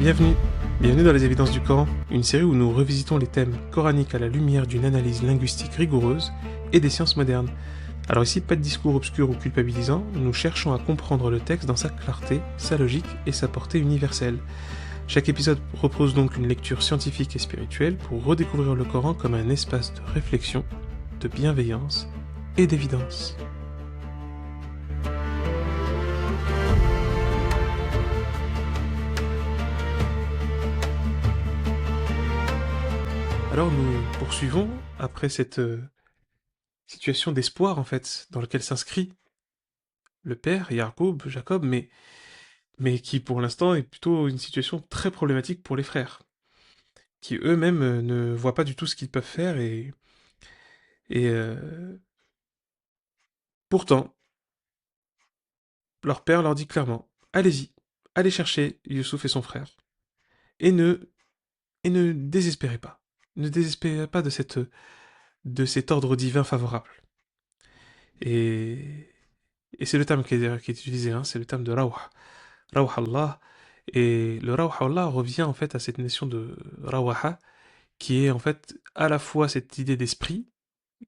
Bienvenue, bienvenue dans les Évidences du Coran, une série où nous revisitons les thèmes coraniques à la lumière d'une analyse linguistique rigoureuse et des sciences modernes. Alors ici, pas de discours obscur ou culpabilisant, nous cherchons à comprendre le texte dans sa clarté, sa logique et sa portée universelle. Chaque épisode propose donc une lecture scientifique et spirituelle pour redécouvrir le Coran comme un espace de réflexion, de bienveillance et d'évidence. Alors nous poursuivons après cette situation d'espoir en fait dans laquelle s'inscrit le père, Jacob, mais qui pour l'instant est plutôt une situation très problématique pour les frères, qui eux-mêmes ne voient pas du tout ce qu'ils peuvent faire et pourtant leur père leur dit clairement allez-y, allez chercher Youssouf et son frère et ne et ne désespérez pas, ne désespérez pas de cet ordre divin favorable. Et et c'est le terme qui est utilisé, hein, c'est le terme de Rawh. Rawh Allah. Et le Rawh Allah revient en fait à cette notion de Rawaha, qui est en fait à la fois cette idée d'esprit,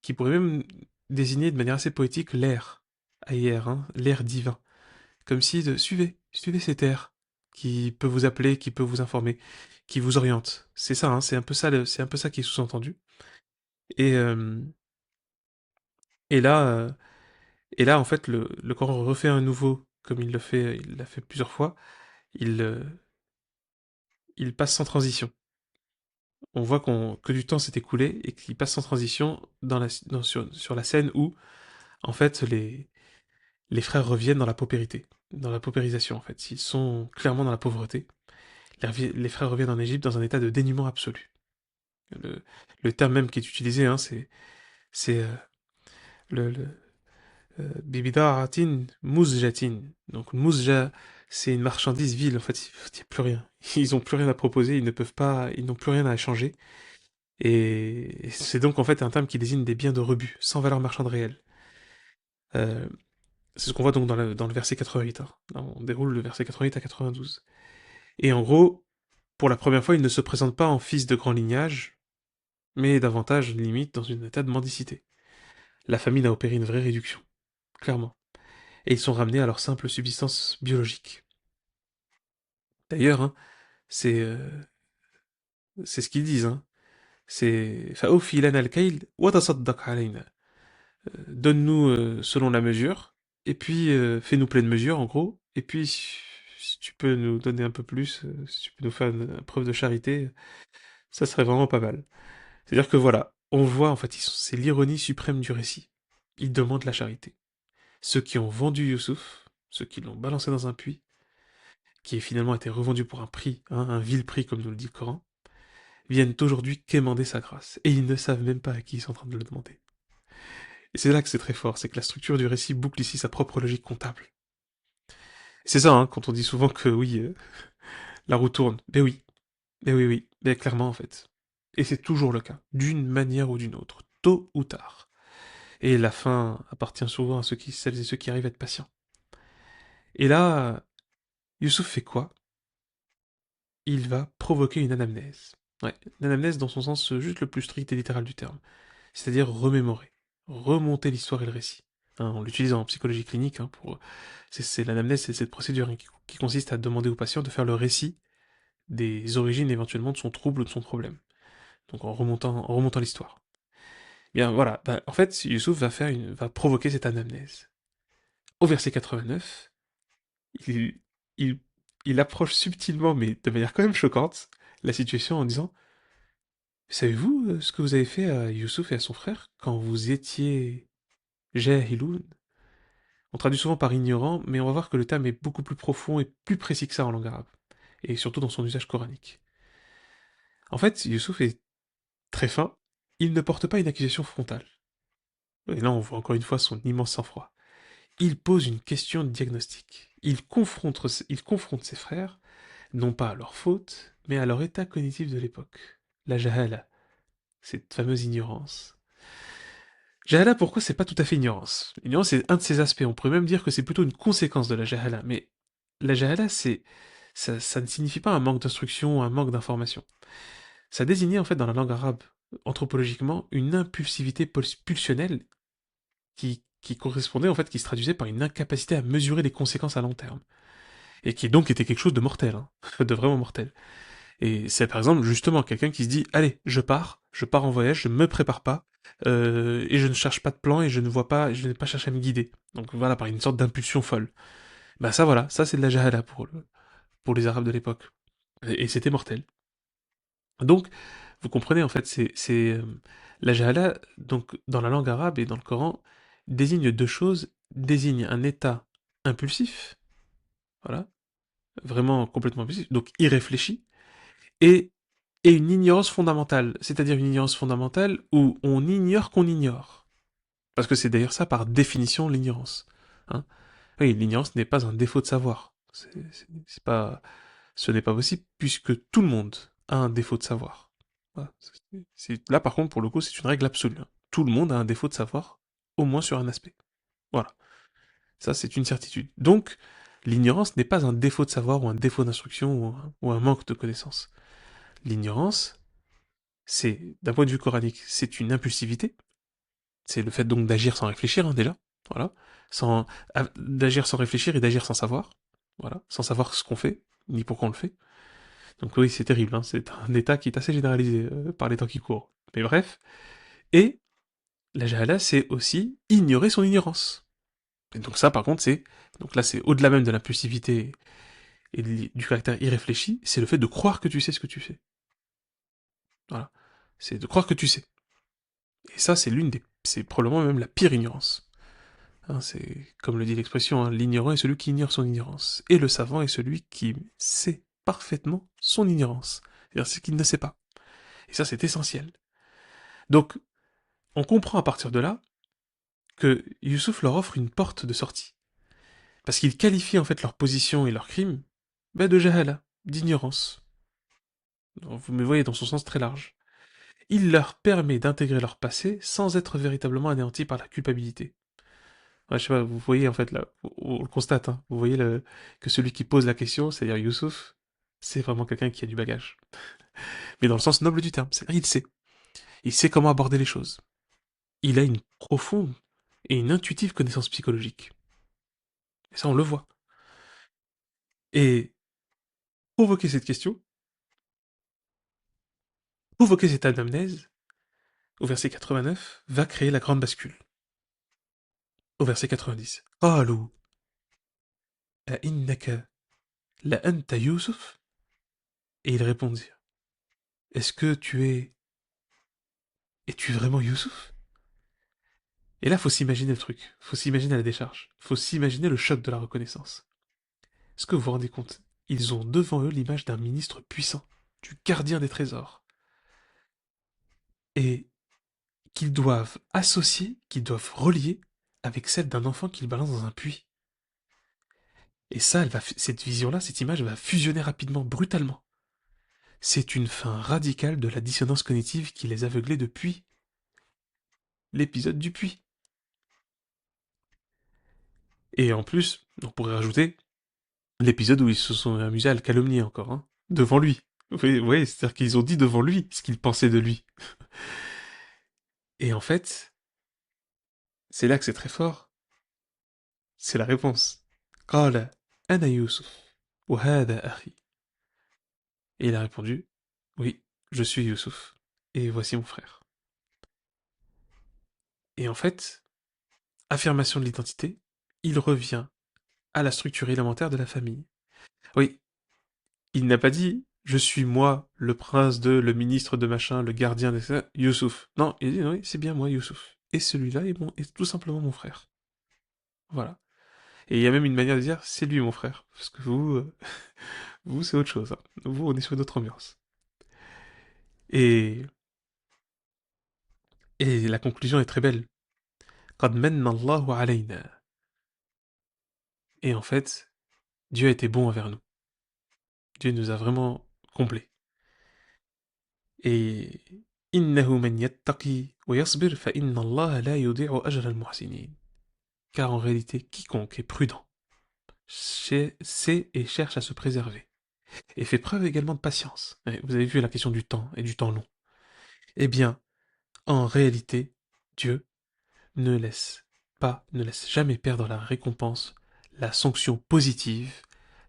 qui pourrait même désigner de manière assez poétique l'air, ailleurs, hein, l'air divin. Comme si de suivez cet air qui peut vous appeler, qui peut vous informer, qui vous oriente. C'est ça, hein, c'est un peu ça qui est sous-entendu. Et, euh, et là, euh, et là, en fait, le Coran refait un nouveau, comme il l'a fait plusieurs fois, il, euh, il passe sans transition. On voit que du temps s'est écoulé et qu'il passe sans transition sur la scène où, en fait, les frères reviennent dans la paupérité, dans la paupérisation, en fait. Ils sont clairement dans la pauvreté. Les frères reviennent en Égypte dans un état de dénuement absolu. Le, le terme même qui est utilisé, hein, c'est le bibidaratin muzjatin. Donc muzja, c'est une marchandise vile. En fait, il n'y a plus rien. Ils n'ont plus rien à proposer. Ils ne peuvent pas. Ils n'ont plus rien à échanger. Et c'est donc en fait un terme qui désigne des biens de rebut, sans valeur marchande réelle. Euh, c'est ce qu'on voit donc dans le verset 88. Hein. Là, on déroule le verset 88 à 92. Et en gros, pour la première fois, il ne se présente pas en fils de grand lignage, mais davantage, limite, dans une état de mendicité. La famine a opéré une vraie réduction, clairement. Et ils sont ramenés à leur simple subsistance biologique. D'ailleurs, hein, c'est euh, c'est ce qu'ils disent. Hein. C'est فَأَوْفِ لَنَا الْكَيْلَ وَتَصَدَّقْ عَلَيْنَا. Donne-nous selon la mesure, et puis fais-nous pleine mesure en gros, et puis si tu peux nous donner un peu plus, si tu peux nous faire une preuve de charité, ça serait vraiment pas mal. C'est-à-dire que voilà, on voit en fait, c'est l'ironie suprême du récit. Ils demandent la charité. Ceux qui ont vendu Youssouf, ceux qui l'ont balancé dans un puits, qui finalement été revendu pour un prix, hein, un vil prix comme nous le dit le Coran, viennent aujourd'hui quémander sa grâce. Et ils ne savent même pas à qui ils sont en train de le demander. Et c'est là que c'est très fort, c'est que la structure du récit boucle ici sa propre logique comptable. C'est ça, hein, quand on dit souvent que oui, la roue tourne. Oui, mais clairement en fait. Et c'est toujours le cas, d'une manière ou d'une autre, tôt ou tard. Et la fin appartient souvent à celles et ceux qui arrivent à être patients. Et là, Youssouf fait quoi? Il va provoquer une anamnèse. Ouais, une anamnèse dans son sens juste le plus strict et littéral du terme. C'est-à-dire remémorer, remonter l'histoire et le récit. Hein, on l'utilise en psychologie clinique, hein, c'est l'anamnèse, c'est cette procédure, hein, qui consiste à demander au patient de faire le récit des origines éventuellement de son trouble ou de son problème. Donc en remontant l'histoire. Bien voilà, bah, en fait, Youssouf va provoquer cette anamnèse. Au verset 89, il, il, il approche subtilement, mais de manière quand même choquante, la situation en disant savez-vous ce que vous avez fait à Youssouf et à son frère quand vous étiez Jahiloun? On traduit souvent par ignorant, mais on va voir que le terme est beaucoup plus profond et plus précis que ça en langue arabe, et surtout dans son usage coranique. En fait, Youssouf est très fin, il ne porte pas une accusation frontale. Et là, on voit encore une fois son immense sang-froid. Il pose une question de diagnostic. Il confronte ses frères, non pas à leur faute, mais à leur état cognitif de l'époque. La jahala, cette fameuse ignorance. Jahala, pourquoi c'est pas tout à fait ignorance? L'ignorance, c'est un de ses aspects. On pourrait même dire que c'est plutôt une conséquence de la jahala. Mais la jahala, ça ne signifie pas un manque d'instruction ou un manque d'information. Ça désignait en fait dans la langue arabe, anthropologiquement, une impulsivité pulsionnelle qui correspondait en fait, qui se traduisait par une incapacité à mesurer les conséquences à long terme. Et qui donc était quelque chose de mortel, hein, de vraiment mortel. Et c'est par exemple justement quelqu'un qui se dit, allez, je pars en voyage, je me prépare pas, et je ne cherche pas de plan et je ne vois pas, je n'ai pas cherché à me guider. Donc voilà, par une sorte d'impulsion folle. Bah ça voilà, ça c'est de la jahala pour les Arabes de l'époque. Et c'était mortel. Donc, vous comprenez en fait, la jahala, donc dans la langue arabe et dans le Coran, désigne deux choses, désigne un état impulsif, voilà, vraiment complètement impulsif, donc irréfléchi, et, et une ignorance fondamentale, c'est-à-dire une ignorance fondamentale où on ignore qu'on ignore. Parce que c'est d'ailleurs ça par définition l'ignorance. Hein. Oui, l'ignorance n'est pas un défaut de savoir. C'est pas, ce n'est pas possible puisque tout le monde a un défaut de savoir. Voilà. Là par contre pour le coup c'est une règle absolue. Hein. Tout le monde a un défaut de savoir, au moins sur un aspect. Voilà. Ça c'est une certitude. Donc l'ignorance n'est pas un défaut de savoir ou un défaut d'instruction ou un manque de connaissance. L'ignorance, c'est, d'un point de vue coranique, c'est une impulsivité. C'est le fait donc d'agir sans réfléchir, hein, déjà. Voilà. D'agir sans réfléchir et d'agir sans savoir. Voilà. Sans savoir ce qu'on fait, ni pourquoi on le fait. Donc oui, c'est terrible, hein. C'est un état qui est assez généralisé par les temps qui courent. Mais bref. Et la jahala, c'est aussi ignorer son ignorance. Et donc ça, par contre, c'est... Donc là, c'est au-delà même de l'impulsivité et du caractère irréfléchi, c'est le fait de croire que tu sais ce que tu fais. Voilà. C'est de croire que tu sais. Et ça, c'est l'une des... C'est probablement même la pire ignorance. Hein, c'est, comme le dit l'expression, hein, l'ignorant est celui qui ignore son ignorance. Et le savant est celui qui sait parfaitement son ignorance. C'est-à-dire ce qu'il ne sait pas. Et ça, c'est essentiel. Donc, on comprend à partir de là que Youssouf leur offre une porte de sortie. Parce qu'il qualifie en fait leur position et leur crime de jahala, d'ignorance. Vous me voyez dans son sens très large. Il leur permet d'intégrer leur passé sans être véritablement anéantis par la culpabilité. Ouais, je sais pas, vous voyez en fait là, on le constate, hein, vous voyez que celui qui pose la question, c'est-à-dire Youssouf, c'est vraiment quelqu'un qui a du bagage. Mais dans le sens noble du terme, c'est-à-dire il sait. Il sait comment aborder les choses. Il a une profonde et une intuitive connaissance psychologique. Et ça, on le voit. Et provoquer cette question, provoquer cette anamnèse, au verset 89, va créer la grande bascule. Au verset 90. قالوا أئنك لأنت يوسف. Et il répondit, est-ce que tu es... Es-tu vraiment Youssouf? Et là, faut s'imaginer le truc. Faut s'imaginer la décharge. Faut s'imaginer le choc de la reconnaissance. Est-ce que vous vous rendez compte? Ils ont devant eux l'image d'un ministre puissant, du gardien des trésors. Et qu'ils doivent associer, qu'ils doivent relier avec celle d'un enfant qu'ils balancent dans un puits. Et ça, cette vision-là, cette image va fusionner rapidement, brutalement. C'est une fin radicale de la dissonance cognitive qui les aveuglait depuis l'épisode du puits. Et en plus, on pourrait rajouter l'épisode où ils se sont amusés à le calomnier encore, hein, devant lui. Oui, ouais, c'est-à-dire qu'ils ont dit devant lui ce qu'ils pensaient de lui. Et en fait, c'est là que c'est très fort. C'est la réponse. قال أنا يوسف وهذا أخي. Et il a répondu, oui, je suis Youssouf, et voici mon frère. Et en fait, affirmation de l'identité, il revient à la structure élémentaire de la famille. Oui, il n'a pas dit je suis moi, le prince de, le ministre de machin, le gardien de ça, Youssouf. Non, il dit oui, c'est bien moi, Youssouf. Et celui-là est tout simplement mon frère. Voilà. Et il y a même une manière de dire c'est lui mon frère. Parce que vous, vous c'est autre chose. Hein. Vous, on est sur une autre ambiance. Et, et la conclusion est très belle. قد من الله علينا. Et en fait, Dieu a été bon envers nous. Dieu nous a vraiment comblés. Et إنه من يتقي ويصبر فإن الله لا يضيع أجر المحسنين. Car en réalité, quiconque est prudent sait et cherche à se préserver. et fait preuve également de patience. Ouais, vous avez vu la question du temps et du temps long. Eh bien, en réalité, Dieu ne laisse jamais perdre la récompense, la sanction positive,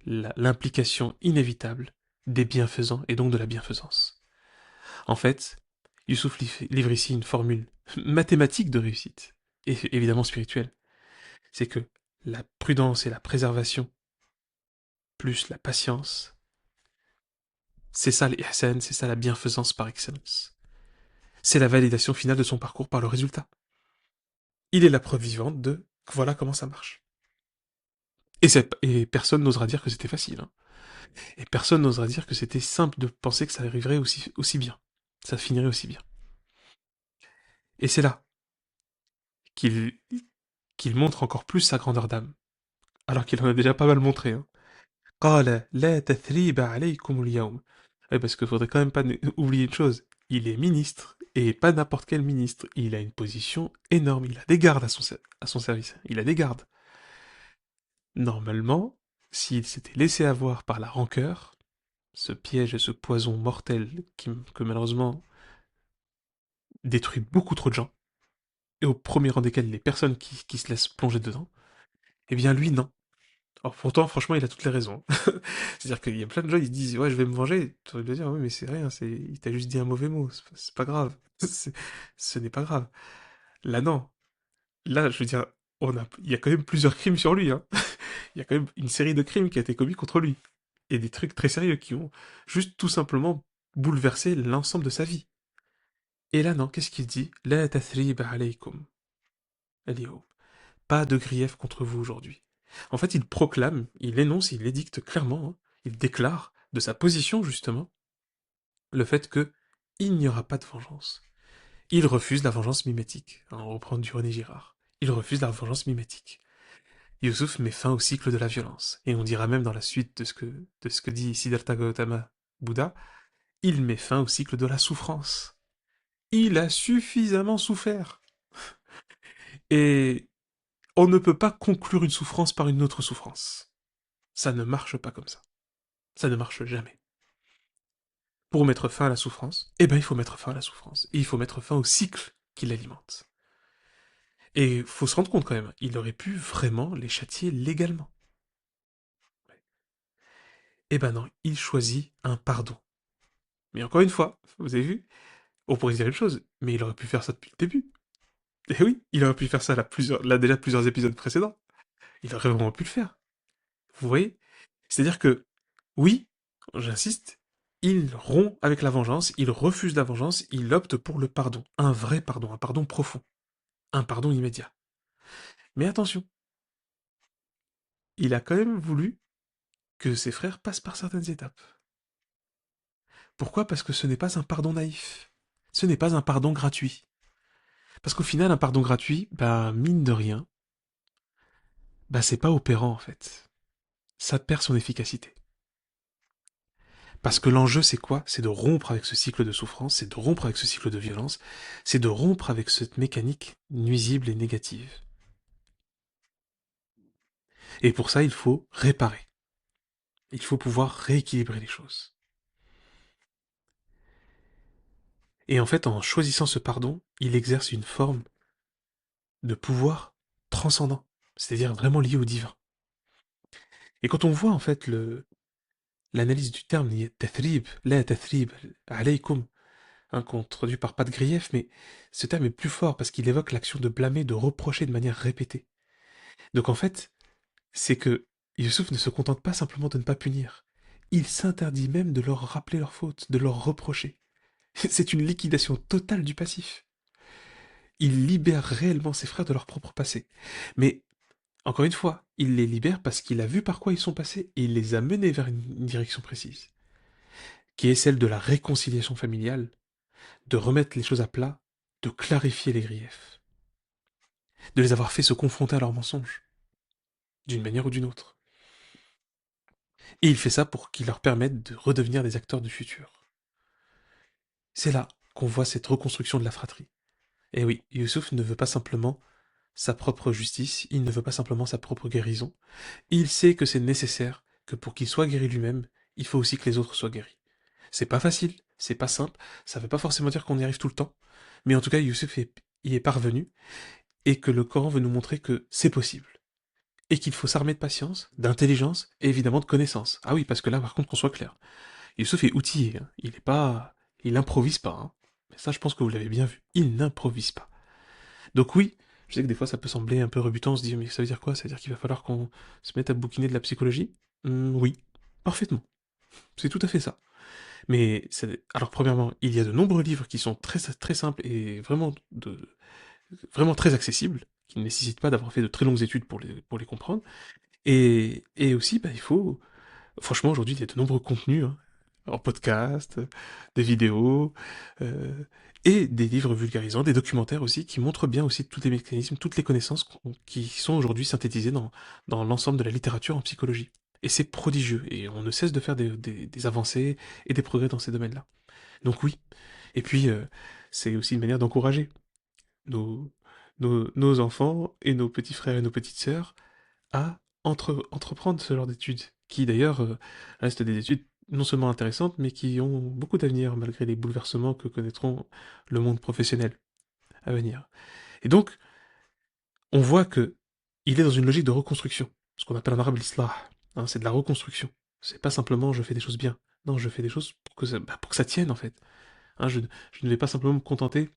l'implication inévitable des bienfaisants et donc de la bienfaisance. En fait, Youssouf livre ici une formule mathématique de réussite, et évidemment spirituelle. C'est que la prudence et la préservation, plus la patience, c'est ça l'ihsan, c'est ça la bienfaisance par excellence. C'est la validation finale de son parcours par le résultat. Il est la preuve vivante de voilà comment ça marche. Et personne n'osera dire que c'était facile. Hein. Et personne n'osera dire que c'était simple de penser que ça arriverait aussi bien. Ça finirait aussi bien. Et c'est là qu'il qu'il montre encore plus sa grandeur d'âme. Alors qu'il en a déjà pas mal montré. Hein. قال لا تثريب عليكم اليوم. Ouais, parce qu'il faudrait quand même pas oublier une chose. Il est ministre, et pas n'importe quel ministre. Il a une position énorme. Il a des gardes à son service. Il a des gardes. Normalement, s'il s'était laissé avoir par la rancœur, ce piège et ce poison mortel que malheureusement détruit beaucoup trop de gens, et au premier rang desquels les personnes qui se laissent plonger dedans, eh bien lui, non. Alors pourtant, franchement, il a toutes les raisons. C'est-à-dire qu'il y a plein de gens, ils disent, ouais, je vais me venger. Tu aurais dû dire, oui, mais c'est rien, il t'a juste dit un mauvais mot, c'est pas grave. Ce n'est pas grave. Là, non. Là, je veux dire, il y a quand même plusieurs crimes sur lui, hein. Il y a quand même une série de crimes qui a été commis contre lui. Et des trucs très sérieux qui ont juste tout simplement bouleversé l'ensemble de sa vie. Et là, non, qu'est-ce qu'il dit? La tathrib alaykum. Al-yawm. Pas de grief contre vous aujourd'hui. En fait, il proclame, il énonce, il édicte clairement, hein, il déclare de sa position justement le fait que il n'y aura pas de vengeance. Il refuse la vengeance mimétique. Hein, on reprend du René Girard. Il refuse la vengeance mimétique. Youssouf met fin au cycle de la violence. Et on dira même dans la suite de ce que dit Siddhartha Gautama Bouddha, il met fin au cycle de la souffrance. Il a suffisamment souffert. Et on ne peut pas conclure une souffrance par une autre souffrance. Ça ne marche pas comme ça. Ça ne marche jamais. Pour mettre fin à la souffrance, eh ben il faut mettre fin à la souffrance. Et il faut mettre fin au cycle qui l'alimente. Et faut se rendre compte quand même, il aurait pu vraiment les châtier légalement. Eh ben non, il choisit un pardon. Mais encore une fois, vous avez vu, on pourrait dire une chose, mais il aurait pu faire ça depuis le début. Eh oui, il aurait pu faire ça là déjà plusieurs épisodes précédents. Il aurait vraiment pu le faire. Vous voyez? C'est-à-dire que, oui, j'insiste, il rompt avec la vengeance, il refuse la vengeance, il opte pour le pardon. Un vrai pardon, un pardon profond. Un pardon immédiat. Mais attention, il a quand même voulu que ses frères passent par certaines étapes. Pourquoi? Parce que ce n'est pas un pardon naïf. Ce n'est pas un pardon gratuit. Parce qu'au final, un pardon gratuit, bah, mine de rien, bah, c'est pas opérant en fait. Ça perd son efficacité. Parce que l'enjeu, c'est quoi? C'est de rompre avec ce cycle de souffrance, c'est de rompre avec ce cycle de violence, c'est de rompre avec cette mécanique nuisible et négative. Et pour ça, il faut réparer. Il faut pouvoir rééquilibrer les choses. Et en fait, en choisissant ce pardon, il exerce une forme de pouvoir transcendant, c'est-à-dire vraiment lié au divin. Et quand on voit en fait l'analyse du terme tathrib, la tathrib, alaykum, hein, qu'on traduit par pas de grief, mais ce terme est plus fort parce qu'il évoque l'action de blâmer, de reprocher de manière répétée. Donc en fait, c'est que Youssouf ne se contente pas simplement de ne pas punir. Il s'interdit même de leur rappeler leurs fautes, de leur reprocher. C'est une liquidation totale du passif. Il libère réellement ses frères de leur propre passé. Mais, encore une fois, il les libère parce qu'il a vu par quoi ils sont passés et il les a menés vers une direction précise, qui est celle de la réconciliation familiale, de remettre les choses à plat, de clarifier les griefs, de les avoir fait se confronter à leurs mensonges, d'une manière ou d'une autre. Et il fait ça pour qu'il leur permette de redevenir des acteurs du futur. C'est là qu'on voit cette reconstruction de la fratrie. Et oui, Youssouf ne veut pas simplement sa propre justice, il ne veut pas simplement sa propre guérison. Il sait que c'est nécessaire que pour qu'il soit guéri lui-même, il faut aussi que les autres soient guéris. C'est pas facile, c'est pas simple, ça veut pas forcément dire qu'on y arrive tout le temps, mais en tout cas, y est parvenu, et que le Coran veut nous montrer que c'est possible. Et qu'il faut s'armer de patience, d'intelligence, et évidemment de connaissance. Ah oui, parce que là, par contre, qu'on soit clair. Youssouf est outillé, hein. Il est pas... Il improvise pas, hein. Mais ça, je pense que vous l'avez bien vu. Il n'improvise pas. Donc oui, je sais que des fois, ça peut sembler un peu rebutant, on se dit, mais ça veut dire quoi? Ça veut dire qu'il va falloir qu'on se mette à bouquiner de la psychologie? Oui, parfaitement. C'est tout à fait ça. Alors premièrement, il y a de nombreux livres qui sont très simples et vraiment très accessibles, qui ne nécessitent pas d'avoir fait de très longues études pour les comprendre. Et aussi, bah, franchement, aujourd'hui, il y a de nombreux contenus, hein, en podcast, des vidéos, euh, et des livres vulgarisants, des documentaires aussi, qui montrent bien aussi tous les mécanismes, toutes les connaissances qui sont aujourd'hui synthétisées dans l'ensemble de la littérature en psychologie. Et c'est prodigieux, et on ne cesse de faire des avancées et des progrès dans ces domaines-là. Donc oui. Et puis, c'est aussi une manière d'encourager nos, nos enfants et nos petits frères et nos petites sœurs à entreprendre ce genre d'études, qui d'ailleurs restent des études non seulement intéressantes, mais qui ont beaucoup d'avenir malgré les bouleversements que connaîtront le monde professionnel à venir. Et donc, on voit que il est dans une logique de reconstruction, ce qu'on appelle en arabe l'islah, hein, c'est de la reconstruction. C'est pas simplement je fais des choses bien, non, je fais des choses pour que ça tienne en fait. Hein, je ne vais pas simplement me contenter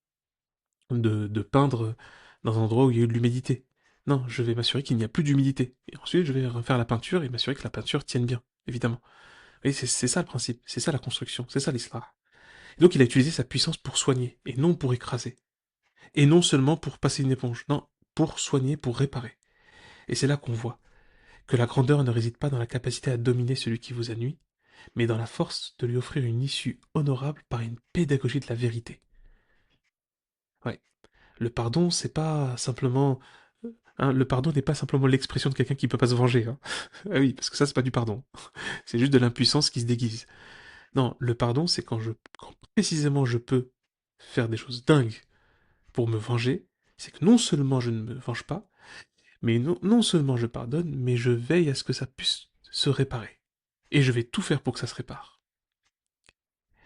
de peindre dans un endroit où il y a eu de l'humidité. Non, je vais m'assurer qu'il n'y a plus d'humidité. Et ensuite, je vais refaire la peinture et m'assurer que la peinture tienne bien, évidemment. Et c'est ça le principe, c'est ça la construction, c'est ça l'islam. Et donc il a utilisé sa puissance pour soigner, et non pour écraser. Et non seulement pour passer une éponge, non, pour soigner, pour réparer. Et c'est là qu'on voit que la grandeur ne réside pas dans la capacité à dominer celui qui vous a nui, mais dans la force de lui offrir une issue honorable par une pédagogie de la vérité. Ouais. Le pardon, c'est pas simplement... hein, le pardon n'est pas simplement l'expression de quelqu'un qui peut pas se venger. Hein. Ah oui, parce que ça, c'est pas du pardon. C'est juste de l'impuissance qui se déguise. Non, le pardon, c'est quand précisément je peux faire des choses dingues pour me venger, c'est que non seulement je ne me venge pas, mais non seulement je pardonne, mais je veille à ce que ça puisse se réparer. Et je vais tout faire pour que ça se répare.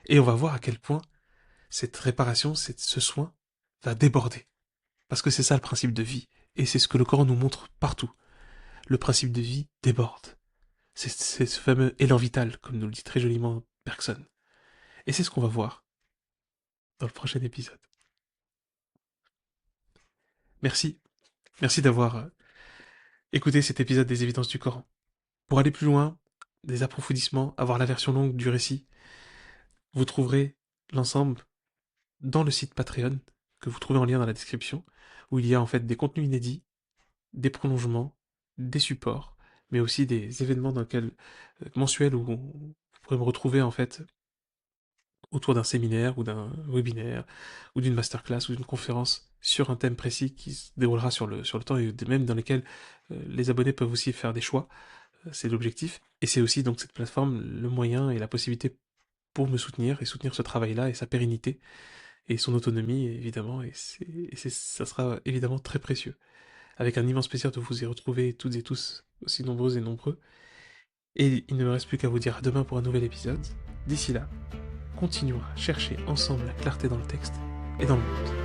Et on va voir à quel point cette réparation, ce soin, va déborder. Parce que c'est ça le principe de vie. Et c'est ce que le Coran nous montre partout. Le principe de vie déborde. C'est ce fameux élan vital, comme nous le dit très joliment Bergson. Et c'est ce qu'on va voir dans le prochain épisode. Merci. Merci d'avoir écouté cet épisode des Évidences du Coran. Pour aller plus loin, des approfondissements, avoir la version longue du récit, vous trouverez l'ensemble dans le site Patreon, que vous trouvez en lien dans la description, où il y a en fait des contenus inédits, des prolongements, des supports, mais aussi des événements mensuels où vous pourrez me retrouver en fait autour d'un séminaire ou d'un webinaire ou d'une masterclass ou d'une conférence sur un thème précis qui se déroulera sur le temps et même dans lesquels les abonnés peuvent aussi faire des choix. C'est l'objectif. Et c'est aussi donc cette plateforme le moyen et la possibilité pour me soutenir et soutenir ce travail-là et sa pérennité et son autonomie évidemment. Ça sera évidemment très précieux. Avec un immense plaisir de vous y retrouver toutes et tous aussi nombreux et nombreux. Et il ne me reste plus qu'à vous dire à demain pour un nouvel épisode. D'ici là, continuons à chercher ensemble la clarté dans le texte et dans le monde.